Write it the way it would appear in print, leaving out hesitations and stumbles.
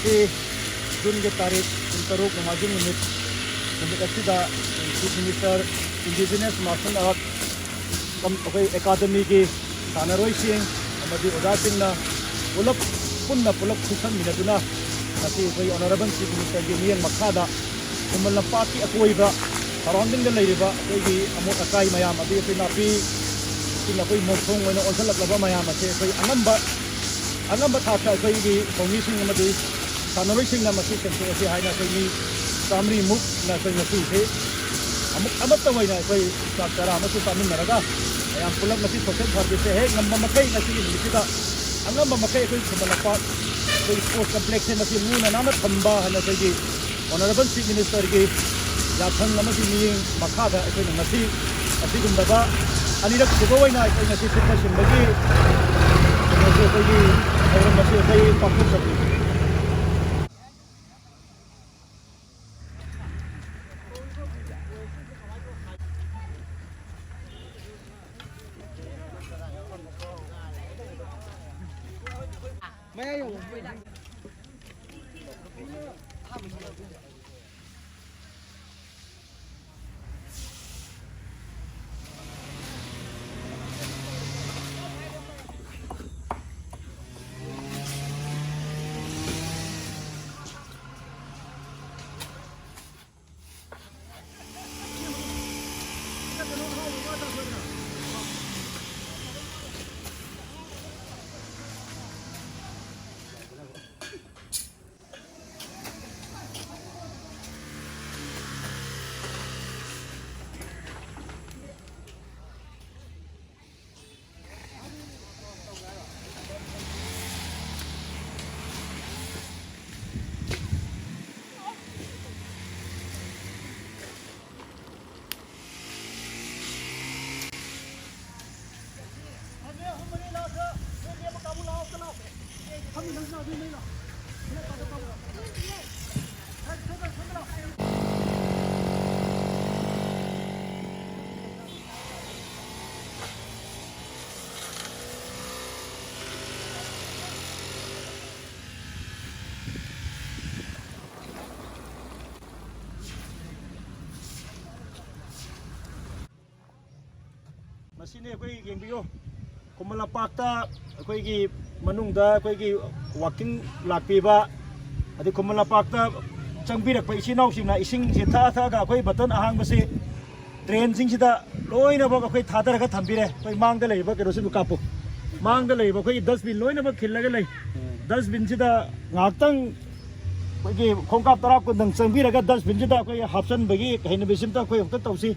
ngasi Jun ke tarik Taruk Namajung Unit Unit Asida Chief Minister Indigenous Martial Art Academy ki Sanaroi Singh Amadi Oda Singh na Pulap Kusan Minaduna ngasi Honorable Chief Minister ki Nian Makhada Kumalang Party Akoiba surrounding the Ladiba Amot Akai Mayam Abi Pinapi Mosong when also Lava Mayama say Anamba Taka Commission Amadi Sanaroi Singh Namasi Sensi Haina Sini Samri Muk Nasi Amataway Sakara Masu Samin Naraga I am full of Masi Social Service Hey Namba Makai Nasi Nisida Anamba Makai Kumalapa Sports Complex Nasi Moon and Amat Hamba Hanasagi Honorable Chief Minister Gi Yathan Namasi Ming Makada Nasi Asigundaba Anida Kugoina Nasi Supashin Bagi Nasi Papu Masini koi yengbiyo Kumala Pakta koi manungda koi walking lakpiba adi Kumala Pakta changbirak pa isinau singna ising sitha ga koi batan ahang basi train sing sida loina ba koi thadar ga thambire koi mangda leiba kerosin kapu mangda leiba koi dustbin loina ba khillaga lei dustbin sida ngaktang koi khongkap tarap ko dang changbiraga dustbin sida koi hapsan bagi kaina bisim ta koi hokta tausi